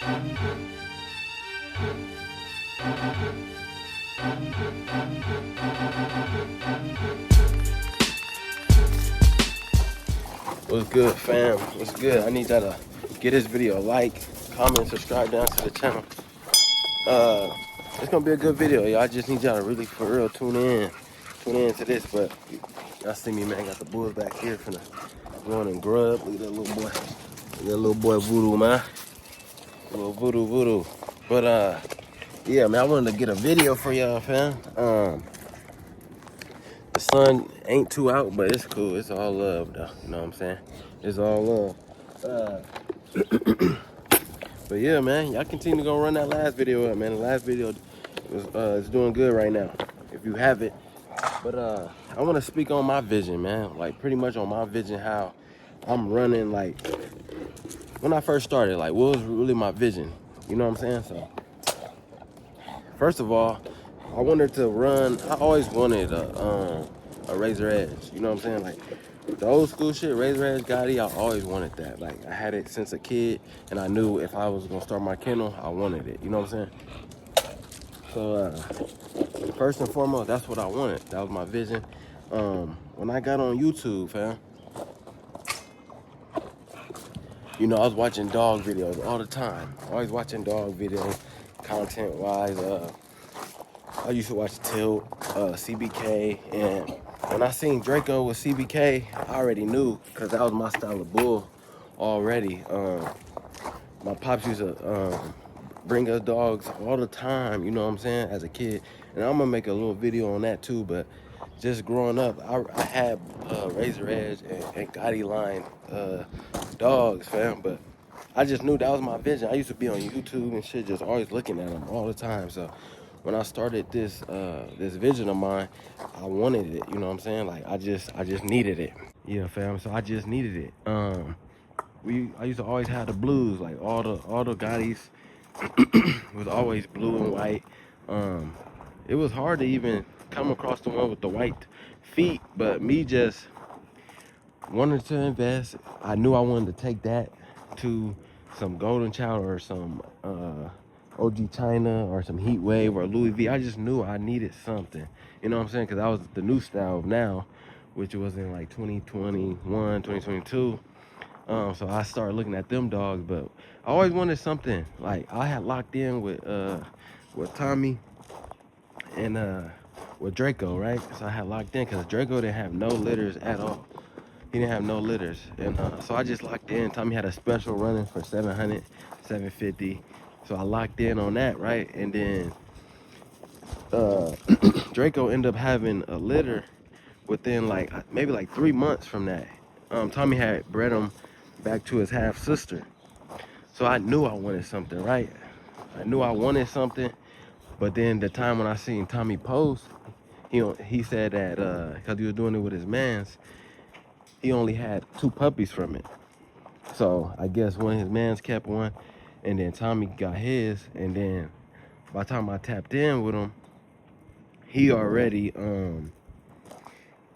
What's good, fam? What's good? I need y'all to get this video a like, comment, subscribe down to the channel. It's gonna be a good video, y'all. I just need y'all to really, for real, tune in to this. But y'all see me, man. Got the bulls back here finna go in and grub. Look at that little boy. Look at that little boy Voodoo, man. Little Voodoo. But yeah, man. I wanted to get a video for y'all, fam. The sun ain't too out, but it's cool. It's all love, though. You know what I'm saying? It's all love. But yeah, man, y'all continue to go run that last video up, man. The last video was is doing good right now, if you have it. But I want to speak on my vision, man. Like pretty much on my vision, how I'm running. Like when I first started, like what was really my vision? You know what I'm saying? So first of all, I wanted to run. I always wanted a Razor Edge. You know what I'm saying? Like the old school shit, Razor Edge, GOTTI. I always wanted that. Like I had it since a kid, and I knew if I was gonna start my kennel, I wanted it. You know what I'm saying? So first and foremost, that's what I wanted. That was my vision. When I got on YouTube, fam, you know, I was watching dog videos all the time. Always watching dog videos, content-wise. I used to watch Tilt, CBK, and when I seen Draco with CBK, I already knew, because that was my style of bull already. My pops used to bring us dogs all the time, you know what I'm saying, as a kid. And I'm gonna make a little video on that too, but just growing up, I had Razor Edge and GOTTI line dogs, fam, but I just knew that was my vision. I used to be on YouTube and shit, just always looking at them all the time. So when I started this this vision of mine, I wanted it, you know what I'm saying? Like I just needed it. Yeah, fam, so I just needed it. I used to always have the blues, like all the GOTTIs was always blue and white. It was hard to even come across the one with the white feet, but me just wanted to invest. I knew I wanted to take that to some Golden Child or some OG China or some Heat Wave or Louis V. I just knew I needed something, you know what I'm saying? Because that was the new style of now, which was in like 2021, 2022. So I started looking at them dogs, but I always wanted something. Like I had locked in with Tommy and with Draco, right? So I had locked in because Draco didn't have no litters at all. He didn't have no litters, and so I just locked in. Tommy had a special running for 700, 750. So I locked in on that, right? And then Draco ended up having a litter within like maybe like 3 months from that. Tommy had bred him back to his half sister. So I knew I wanted something, right? I knew I wanted something, but then the time when I seen Tommy post, he said that because he was doing it with his mans, he only had 2 puppies from it. So I guess one of his mans kept one, and then Tommy got his, and then by the time I tapped in with him, he already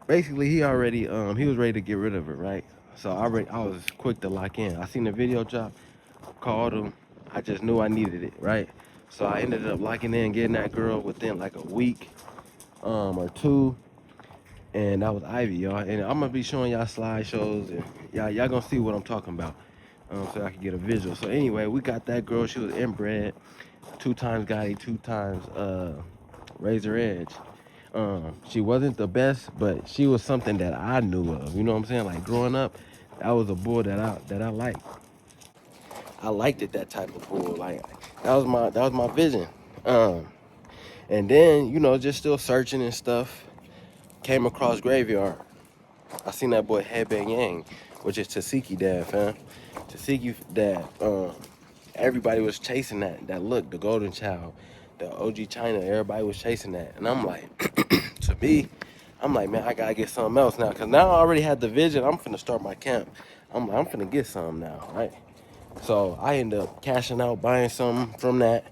basically he was ready to get rid of it, right? So I was quick to lock in. I seen the video drop, called him. I just knew I needed it, right? So I ended up locking in, getting that girl within like a week or 2. And that was Ivy, y'all. And I'm gonna be showing y'all slideshows, and y'all gonna see what I'm talking about, so I can get a visual. So anyway, we got that girl. She was inbred, 2 times GOTTI, 2 times Razor Edge. She wasn't the best, but she was something that I knew of. You know what I'm saying? Like growing up, that was a bull that I liked. I liked it, that type of bull. Like that was my vision. And then, you know, just still searching and stuff, came across Graveyard. I seen that boy Headbang Yang, which is Tasiki dad, fam. Tasiki dad. Everybody was chasing that look, the Golden Child, the OG China. Everybody was chasing that, and I'm like, to me, I'm like, man, I gotta get something else now, cause now I already had the vision. I'm finna start my camp. I'm finna get some now, right? So I end up cashing out, buying something from that.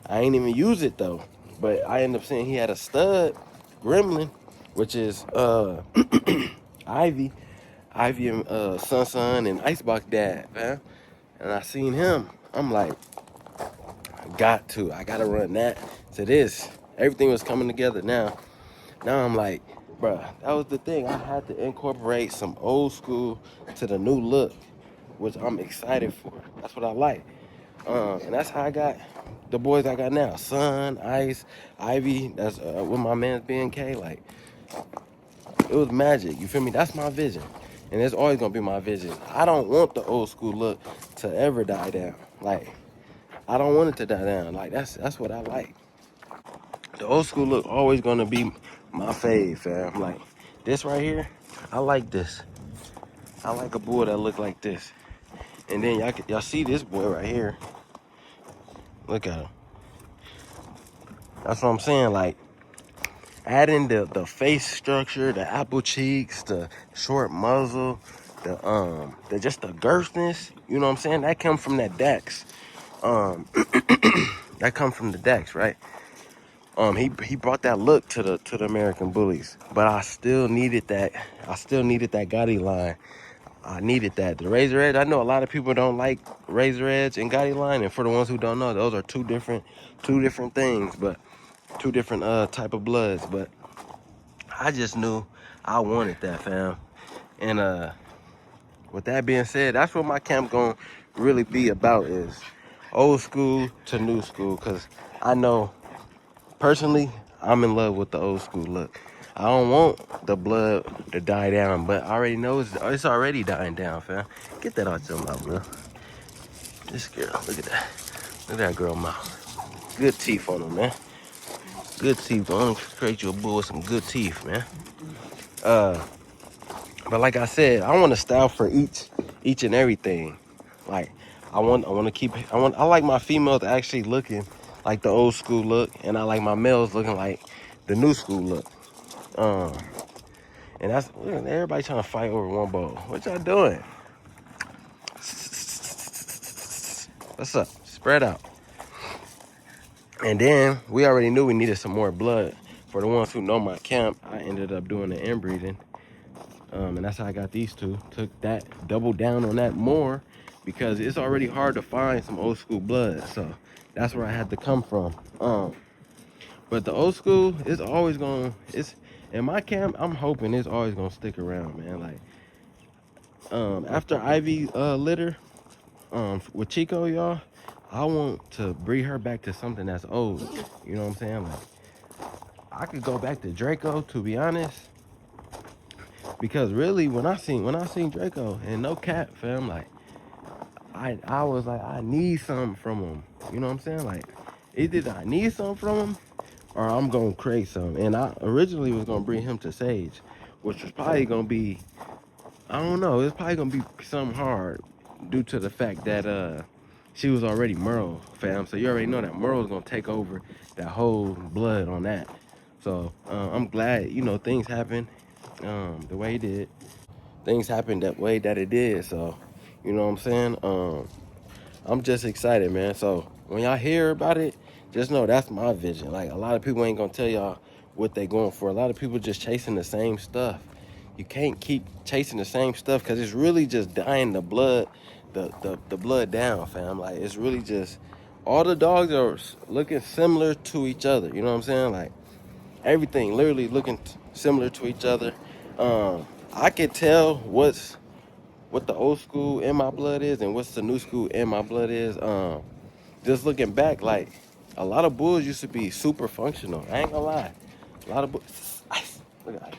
I ain't even use it though, but I end up seeing he had a stud gremlin, which is Ivy and Sun and Icebox dad, man. And I seen him. I'm like, I gotta run that to this. Everything was coming together now. Now I'm like, bruh, that was the thing. I had to incorporate some old school to the new look, which I'm excited for. That's what I like. And that's how I got the boys I got now. Sun, Ice, Ivy, that's with my man's BNK. Like, it was magic, you feel me? That's my vision. And it's always gonna be my vision. I don't want the old school look to ever die down. Like, I don't want it to die down. Like, that's what I like. The old school look always gonna be my fave, fam. Like, this right here, I like this. I like a bull that look like this. And then y'all see this boy right here. Look at him. That's what I'm saying. Like, adding the face structure, the apple cheeks, the short muzzle, the just the girthness, you know what I'm saying? That come from that Dax. That come from the Dax, right? He brought that look to the American Bullies, but I still needed that. I still needed that GOTTI line. I needed that. The Razor Edge, I know a lot of people don't like Razor Edge and GOTTI line, and for the ones who don't know, those are two different things, but two different type of bloods. But I just knew I wanted that, fam. And with that being said, that's what my camp gonna really be about, is old school to new school, because I know personally I'm in love with the old school look. I don't want the blood to die down, but I already know it's already dying down, fam. Get that out your mouth, bro. This girl, look at that. Look at that girl mouth. Good teeth on them, man. Good teeth. I want to create you a bull with some good teeth, man. But like I said, I want a style for each and everything. Like, I like my females actually looking like the old school look, and I like my males looking like the new school look. And that's, everybody trying to fight over one bowl. What y'all doing? What's up? Spread out. And then we already knew we needed some more blood. For the ones who know my camp, I ended up doing the inbreeding. And that's how I got these two. Took that, doubled down on that more, because it's already hard to find some old school blood. So that's where I had to come from. But the old school is always gonna, it's in my camp, I'm hoping it's always gonna stick around, man. Like, after Ivy litter with Chico, y'all, I want to bring her back to something that's old. You know what I'm saying? Like, I could go back to Draco, to be honest. Because really, when I seen Draco, and no cap, fam, like, I was like, I need something from him. You know what I'm saying? Like, either I need something from him, or I'm gonna create something. And I originally was gonna bring him to Sage, which was probably gonna be, I don't know, it's probably gonna be something hard due to the fact that she was already Merle, fam. So you already know that Merle's gonna take over that whole blood on that. So I'm glad, you know, things happened the way it did. Things happened that way that it did. So, you know what I'm saying? I'm just excited, man. So when y'all hear about it, just know that's my vision. Like, a lot of people ain't gonna tell y'all what they going for. A lot of people just chasing the same stuff. You can't keep chasing the same stuff, because it's really just dying the blood, the blood down, fam. Like, it's really just, all the dogs are looking similar to each other. You know what I'm saying? Like, everything literally looking similar to each other. I can tell what the old school in my blood is and what's the new school in my blood is. Just looking back, like, a lot of bulls used to be super functional. I ain't gonna lie. A lot of bulls, look at that.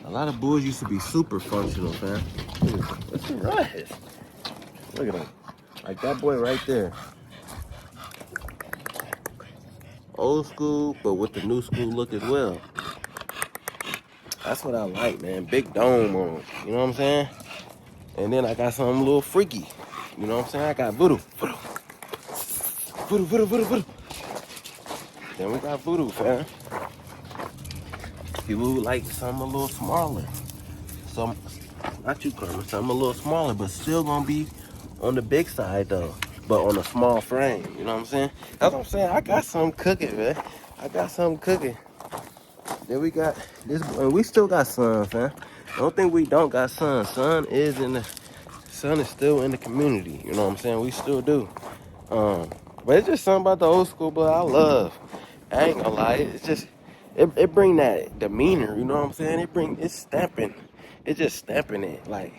A lot of bulls used to be super functional, man. What's the rush? Look at him. Like that boy right there. Old school, but with the new school look as well. That's what I like, man. Big dome on him. You know what I'm saying? And then I got something a little freaky. You know what I'm saying? I got voodoo. Voodoo. Then we got voodoo, fam. People who like something a little smaller. Some, not too common, something a little smaller, but still gonna be on the big side though. But on a small frame, you know what I'm saying? That's what I'm saying. I got something cooking, man. I got something cooking. Then we got this, and we still got Sun, fam. Don't think we don't got Sun. Sun is still in the community. You know what I'm saying? We still do. But it's just something about the old school blood I love. I ain't gonna lie. It's just, it bring that demeanor, you know what I'm saying? It's stamping. It's just stamping it. Like,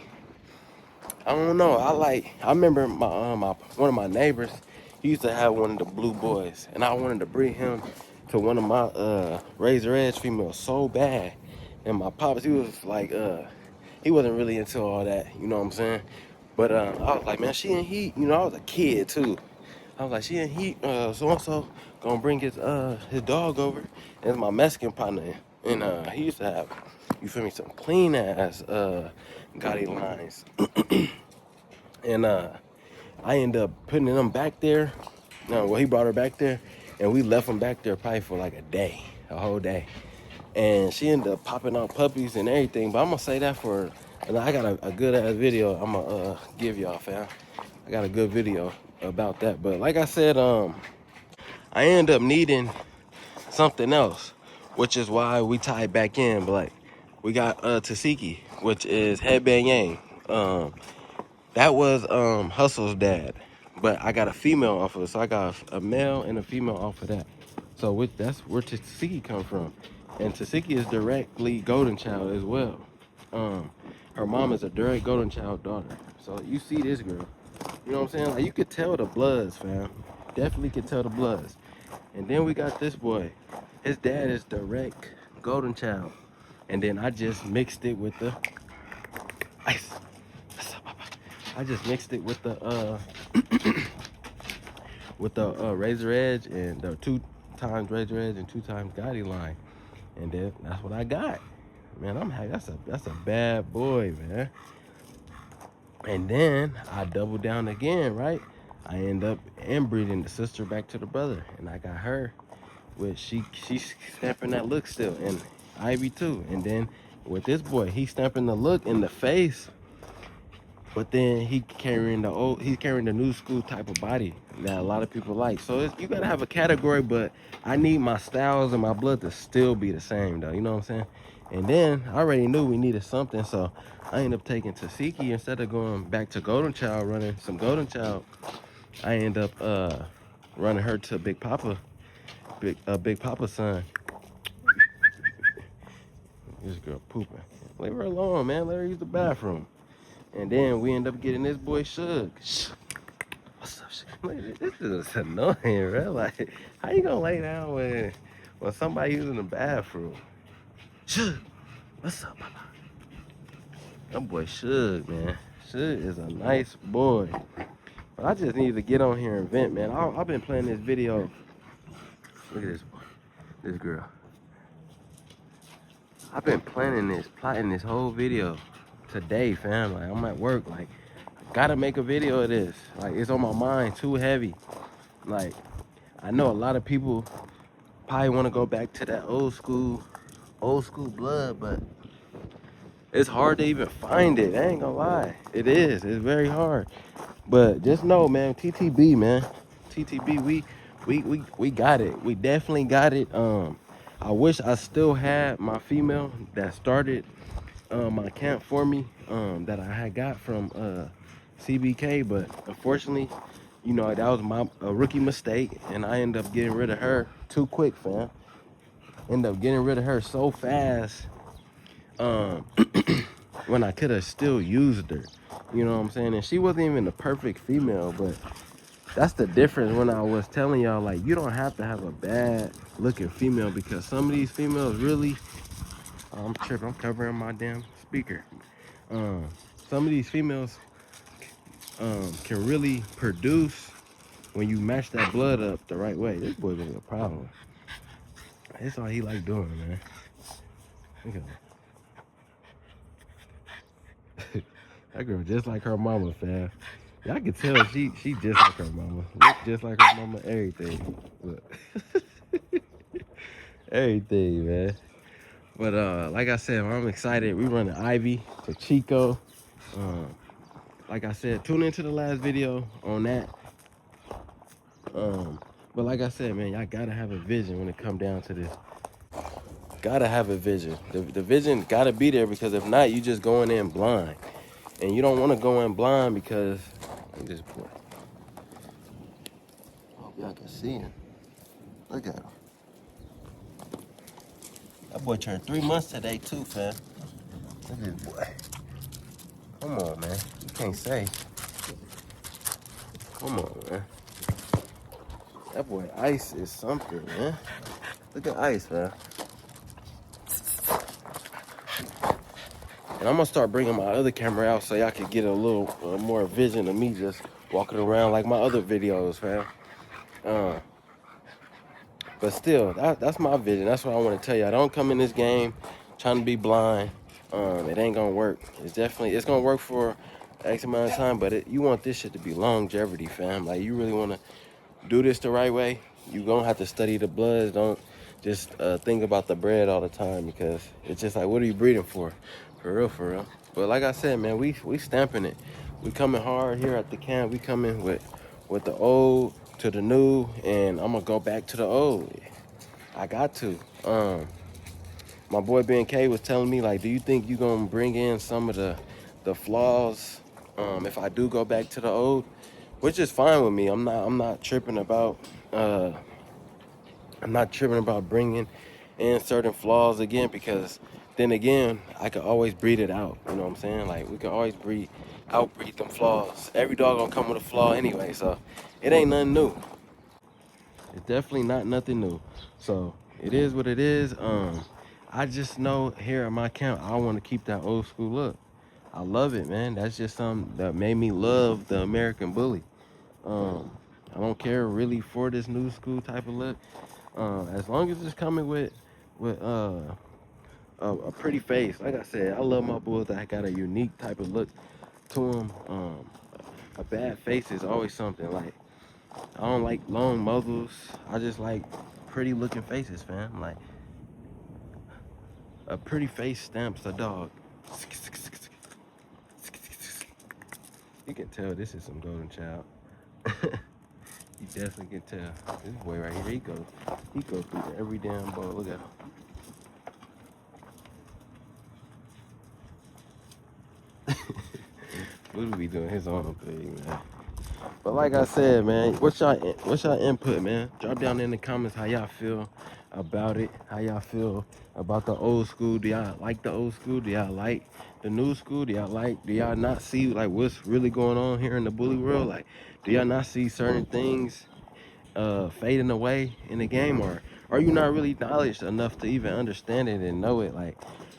I don't know. I remember my one of my neighbors, he used to have one of the blue boys. And I wanted to breed him to one of my razor edge females so bad. And my pops, he was like, he wasn't really into all that, you know what I'm saying? But I was like, man, she in heat. You know, I was a kid too. I was like, she in heat, so-and-so gonna bring his dog over. And it's my Mexican partner. And he used to have, you feel me, some clean ass GOTTI lines. And I ended up putting them back there. No, well, he brought her back there, and we left them back there probably for like a whole day. And she ended up popping out puppies and everything. But I'm gonna say that for, and I got a good ass video I'm gonna give y'all, fam. I got a good video about that. But like I said, I ended up needing something else, which is why we tied back in. But like, we got Tasiki, which is Headband Yang. That was Hustle's dad, but I got a female off of it. So I got a male and a female off of that. So that's where Tasiki come from. And Tasiki is directly golden child as well. Her mom is a direct golden child daughter. So you see this girl, you know what I'm saying? Like, you could tell the bloods, fam. Definitely could tell the bloods. And then we got this boy. His dad is direct golden child. And then I just mixed it with the ice. I just mixed it with the razor edge and the 2 times razor edge and 2 times GOTTI line, and then that's what I got. Man, I'm happy. That's a bad boy, man. And then I double down again, right? I end up inbreeding the sister back to the brother, and I got her, which she's stamping that look still, and Ivy too. And then with this boy, he's stamping the look in the face. But then he's carrying the new school type of body that a lot of people like. So you gotta have a category, but I need my styles and my blood to still be the same though, you know what I'm saying? And then I already knew we needed something, so I ended up taking Tasiki instead of going back to Golden Child, running some Golden Child. I end up running her to Big Papa's son. This girl pooping. Leave her alone, man. Let her use the bathroom. And then we end up getting this boy Shug. What's up, Shug? This is annoying, bro. Like, how you gonna lay down when somebody using the bathroom? Shug, what's up, Papa? That boy Shug, man. Shug is a nice boy. But I just need to get on here and vent, man. I've been playing this video. Look at this boy, this girl. I've been plotting this whole video today, fam. Like, I'm at work, like, I gotta make a video of this. Like, it's on my mind, too heavy. Like, I know a lot of people probably want to go back to that old school blood, but it's hard to even find it. I ain't gonna lie. It is. It's very hard. But just know, man, TTB, man. TTB, we got it. We definitely got it. I wish I still had my female that started my camp for me, that I had got from CBK, but unfortunately, you know, that was a rookie mistake, and I ended up getting rid of her too quick, fam. Ended up getting rid of her so fast, when I could have still used her, you know what I'm saying? And she wasn't even the perfect female, but that's the difference when I was telling y'all, like, you don't have to have a bad looking female, because some of these females really, I'm tripping, I'm covering my damn speaker. Some of these females can really produce when you match that blood up the right way. This boy gonna be a problem. That's all he like doing, man. Look at that. That girl just like her mama, fam. Y'all can tell she just like her mama. Look just like her mama, everything. Look. Everything, man. But like I said, I'm excited. We running Ivy to Chico. Like I said, tune into the last video on that. But like I said, man, y'all gotta have a vision when it come down to this. Gotta have a vision. The vision gotta be there, because if not, you just going in blind. And you don't want to go in blind, because this Y'all can see him. Look at him. That boy turned 3 months today too, fam. Look at this boy. Come on, man. You can't say. Come on, man. That boy Ice is something, man. Look at Ice, man. And I'm gonna start bringing my other camera out so y'all can get a little more vision of me just walking around like my other videos, fam. But still, that's my vision. That's what I want to tell you. I don't come in this game trying to be blind. It ain't gonna work. It's gonna work for X amount of time, but you want this shit to be longevity, fam. Like, you really want to do this the right way. You gonna have to study the bloods. Don't just think about the bread all the time, because it's just like, what are you breeding for real, for real. But like I said, man, we stamping it. We coming hard here at the camp. We coming with the old to the new, and I'm gonna go back to the old. I got to. My boy Ben K was telling me, like, do you think you gonna bring in some of the flaws if I do go back to the old? Which is fine with me. I'm not tripping about bringing in certain flaws again, because then again, I could always breed it out. You know what I'm saying? Like, we can always outbreed them flaws. Every dog gonna come with a flaw anyway, so it ain't nothing new. It's definitely not nothing new. So it is what it is. I just know here at my camp, I want to keep that old school look. I love it, man. That's just something that made me love the American Bully. I don't care really for this new school type of look. As long as it's coming with a pretty face. Like I said, I love my bulls that got a unique type of look to them. A bad face is always something. Like, I don't like long muzzles. I just like pretty looking faces, fam. Like, a pretty face stamps a dog. You can tell this is some golden child. You definitely can tell. This boy right here, he goes through every damn bow. Look at him. What do we doing his own thing, man? But like I said, man, what's y'all input, man? Drop down in the comments how y'all feel about it. How y'all feel about the old school? Do y'all like the old school? Do y'all like the new school? Do y'all not see like what's really going on here in the bully world? Like, do y'all not see certain things fading away in the game, or are you not really knowledge enough to even understand it and know it? Like,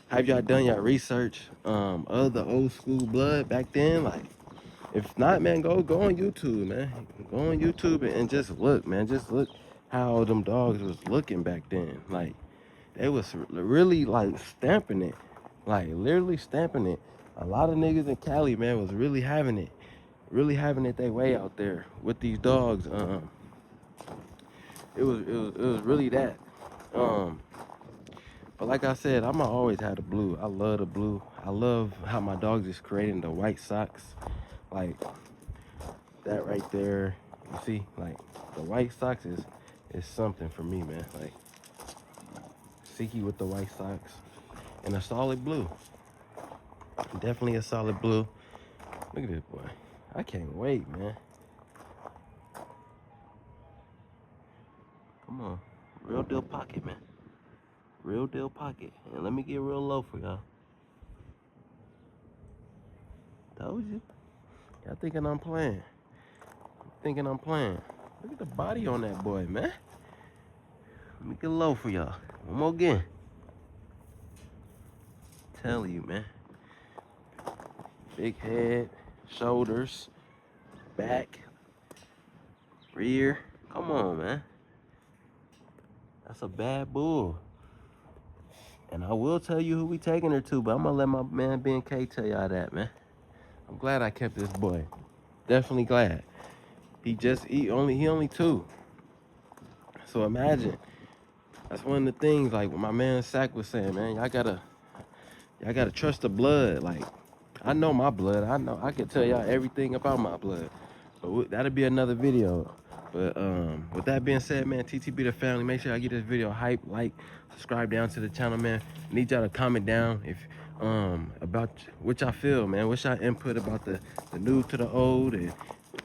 have y'all done your research of the old school blood back then? Like, if not, man, go on YouTube, man. Go on YouTube and just look, man. Just look how them dogs was looking back then. Like, they was really like stamping it, like literally stamping it. A lot of niggas in Cali, man, was really having it their way out there with these dogs. It was really that. But like I said, I'ma always have the blue. I love the blue. I love how my dogs is creating the white socks. Like, that right there. You see, like, the white socks is something for me, man. Like, Siki with the white socks and a solid blue. Definitely a solid blue. Look at this boy. I can't wait, man. Come on. Real deal pocket, man. Real deal pocket. And let me get real low for y'all. Told you. Y'all thinking I'm playing. Look at the body on that boy, man. Let me get low for y'all. One more again. Tell you, man. Big head, shoulders, back, rear. Come on, man. That's a bad bull. And I will tell you who we taking her to, but I'm gonna let my man Ben K tell y'all that, man. I'm glad I kept this boy. Definitely glad. He only 2. So imagine. That's one of the things, like what my man Sack was saying, man. Y'all gotta trust the blood. Like, I know my blood. I can tell y'all everything about my blood. But that'll be another video. But with that being said, man, TTB the family, make sure y'all get this video hype, like, subscribe down to the channel, man. I need y'all to comment down if about what y'all feel, man. What's y'all input about the new to the old, and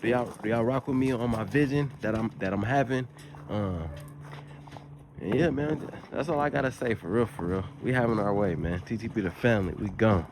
Do y'all rock with me on my vision that I'm having? Yeah, man, that's all I gotta say, for real, for real. We having our way, man. TTB the family, we gone.